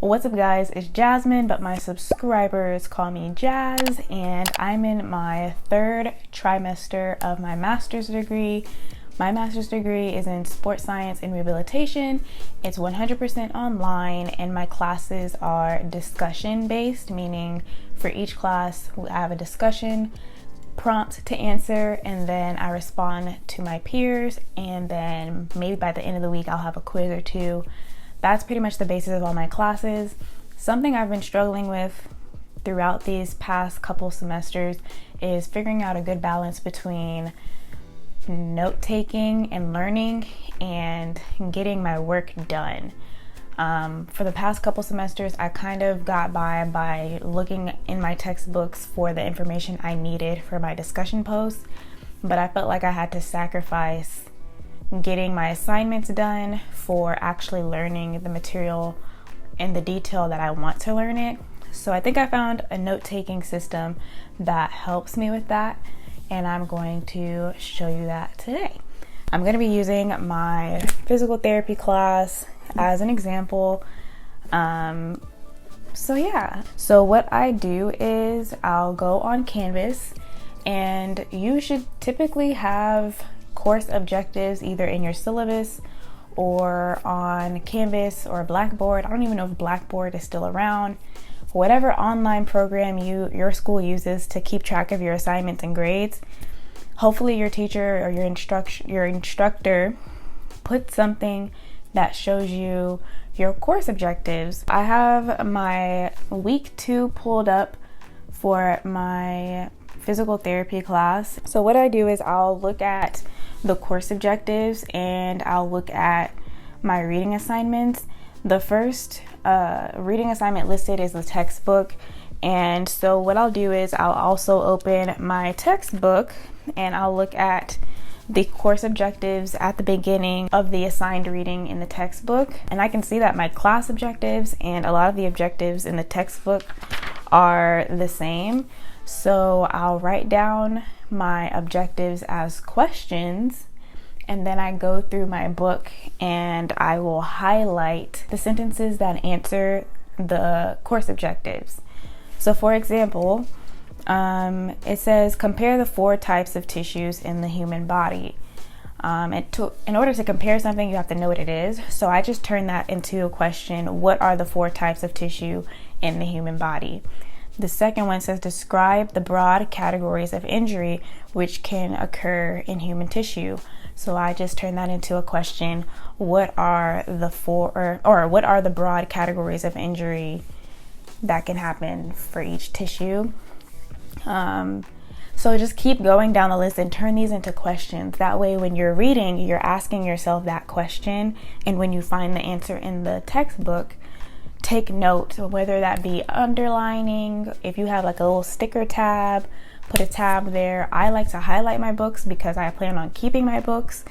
What's up guys, it's Jasmine, but my subscribers call me Jazz, and I'm in my third trimester of my master's degree. My master's degree is in sports science and rehabilitation. It's 100% online, and my classes are discussion based, meaning for each class I have a discussion prompt to answer, and then I respond to my peers, and then maybe by the end of the week I'll have a quiz or two. That's pretty much the basis of all my classes. Something I've been struggling with throughout these past couple semesters is figuring out a good balance between note-taking and learning and getting my work done. For the past couple semesters, I kind of got by looking in my textbooks for the information I needed for my discussion posts, but I felt like I had to sacrifice getting my assignments done for actually learning the material in the detail that I want to learn it. So I think I found a note-taking system that helps me with that, and I'm going to show you that today. I'm going to be using my physical therapy class as an example. So what I do is I'll go on Canvas, and you should typically have course objectives either in your syllabus or on Canvas or Blackboard. I don't even know if Blackboard is still around. Whatever online program your school uses to keep track of your assignments and grades, hopefully your teacher or your instructor put something that shows you your course objectives. I have my week 2 pulled up for my physical therapy class. So what I do is I'll look at the course objectives and I'll look at my reading assignments. The first reading assignment listed is the textbook, and so what I'll do is I'll also open my textbook and I'll look at the course objectives at the beginning of the assigned reading in the textbook, and I can see that my class objectives and a lot of the objectives in the textbook are the same. So I'll write down my objectives as questions, and then I go through my book and I will highlight the sentences that answer the course objectives. So for example, it says compare the 4 types of tissues in the human body. In order to compare something, you have to know what it is. So I just turn that into a question: what are the 4 types of tissue in the human body? The second one says describe the broad categories of injury which can occur in human tissue. So I just turn that into a question: what are the what are the broad categories of injury that can happen for each tissue? So just keep going down the list and turn these into questions. That way when you're reading, you're asking yourself that question, and when you find the answer in the textbook, take note, whether that be underlining. If you have like a little sticker tab, put a tab there. I like to highlight my books because I plan on keeping my books.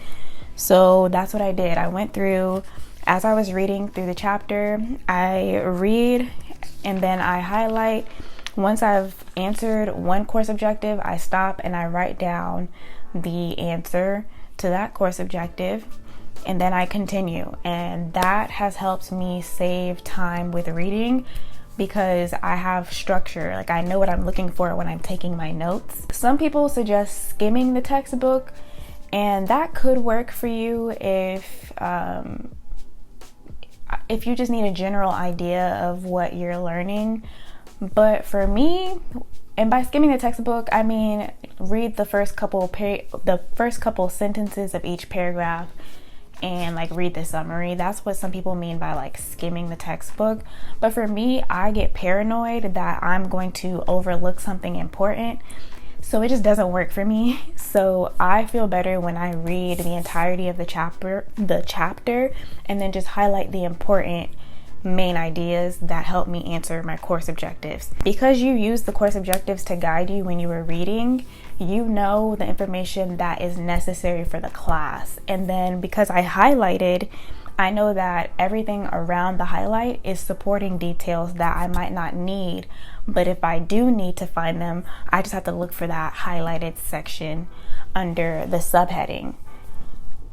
So that's what I did. I went through, as I was reading through the chapter, I read and then I highlight. Once I've answered one course objective, I stop and I write down the answer to that course objective, and then I continue. And that has helped me save time with reading because I have structure. Like, I know what I'm looking for when I'm taking my notes. Some people suggest skimming the textbook, and that could work for you if you just need a general idea of what you're learning. But for me, and by skimming the textbook, I mean read the first couple sentences of each paragraph and like read the summary. That's what some people mean by like skimming the textbook. But for me, I get paranoid that I'm going to overlook something important, so it just doesn't work for me. So I feel better when I read the entirety of the chapter and then just highlight the important main ideas that help me answer my course objectives. Because you use the course objectives to guide you when you were reading, you know the information that is necessary for the class. And then because I highlighted, I know that everything around the highlight is supporting details that I might not need, but if I do need to find them, I just have to look for that highlighted section under the subheading.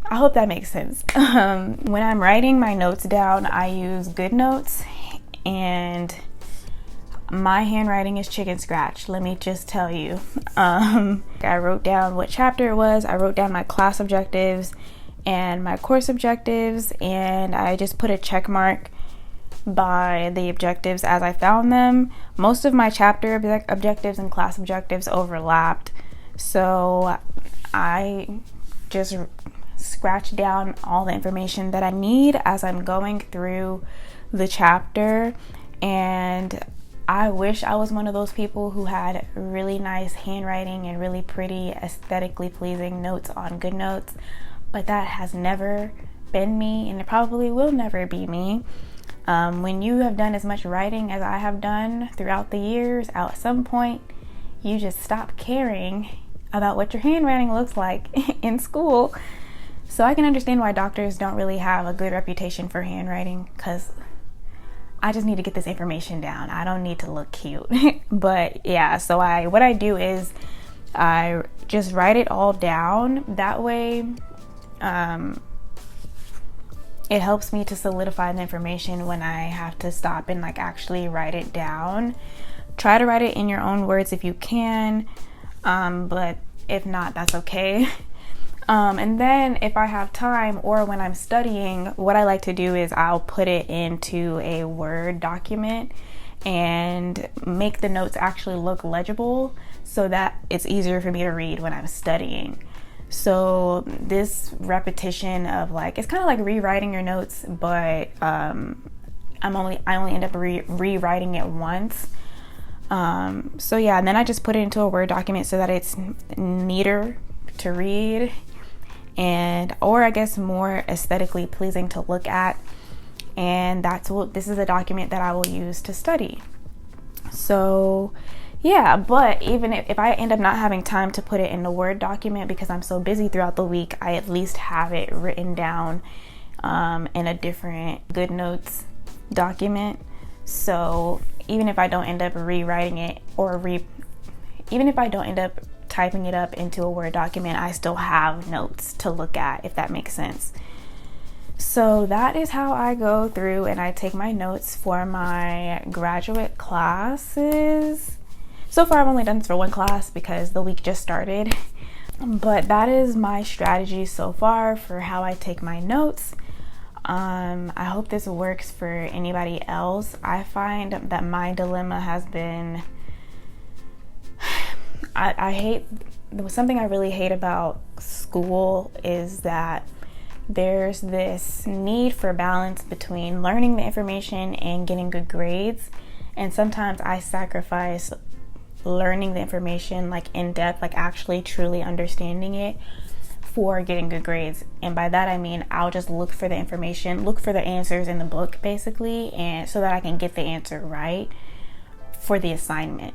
I hope that makes sense. When I'm writing my notes down, I use Goodnotes, and my handwriting is chicken scratch, let me just tell you. I wrote down what chapter it was, I wrote down my class objectives and my course objectives, and I just put a check mark by the objectives as I found them. Most of my chapter objectives and class objectives overlapped, so I just scratched down all the information that I need as I'm going through the chapter. And I wish I was one of those people who had really nice handwriting and really pretty, aesthetically pleasing notes on Goodnotes, but that has never been me, and it probably will never be me. When you have done as much writing as I have done throughout the years, at some point you just stop caring about what your handwriting looks like in school. So I can understand why doctors don't really have a good reputation for handwriting, because I just need to get this information down. I don't need to look cute. But yeah, so what I do is I just write it all down. That way it helps me to solidify the information when I have to stop and like actually write it down. Try to write it in your own words if you can, but if not, that's okay. And then if I have time, or when I'm studying, what I like to do is I'll put it into a Word document and make the notes actually look legible so that it's easier for me to read when I'm studying. So this repetition of like, it's kind of like rewriting your notes, but I only end up rewriting it once. So yeah, and then I just put it into a Word document so that it's neater to read, or I guess more aesthetically pleasing to look at. And this is a document that I will use to study. So yeah, but even if I end up not having time to put it in a Word document because I'm so busy throughout the week, I at least have it written down in a different Goodnotes document. So even if I don't end up rewriting it, even if I don't end up typing it up into a Word document, I still have notes to look at, if that makes sense. So that is how I go through and I take my notes for my graduate classes. So far I've only done this for one class because the week just started, but that is my strategy so far for how I take my notes. I hope this works for anybody else. I find that my dilemma has been, something I really hate about school is that there's this need for balance between learning the information and getting good grades. And sometimes I sacrifice learning the information like in depth, like actually truly understanding it, for getting good grades. And by that I mean I'll just look for the information, look for the answers in the book basically, and so that I can get the answer right for the assignment,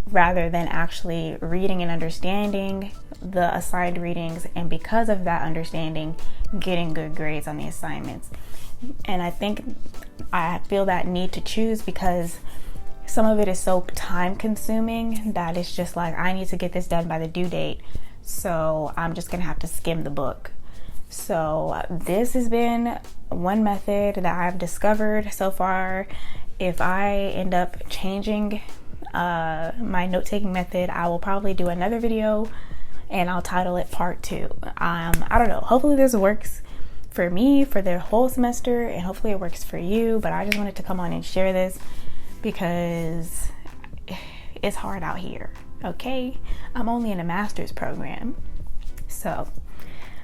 rather than actually reading and understanding the assigned readings, and because of that understanding, getting good grades on the assignments. And I think I feel that need to choose because some of it is so time consuming that it's just like, I need to get this done by the due date, so I'm just gonna have to skim the book. So this has been one method that I've discovered so far. If I end up changing my note-taking method, I will probably do another video and I'll title it part 2. I don't know, hopefully this works for me for the whole semester, and hopefully it works for you, but I just wanted to come on and share this because it's hard out here, okay? I'm only in a master's program, so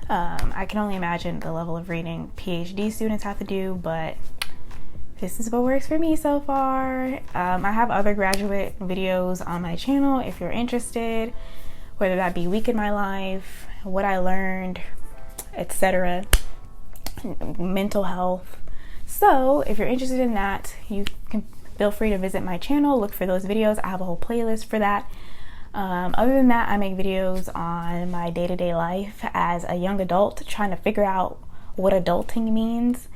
I can only imagine the level of reading PhD students have to do, but this is what works for me so far. I have other graduate videos on my channel if you're interested, whether that be week in my life, what I learned, etc., mental health. So if you're interested in that, you can feel free to visit my channel, look for those videos. I have a whole playlist for that. Other than that, I make videos on my day-to-day life as a young adult, trying to figure out what adulting means.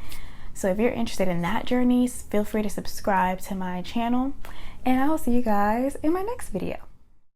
So if you're interested in that journey, feel free to subscribe to my channel, and I'll see you guys in my next video.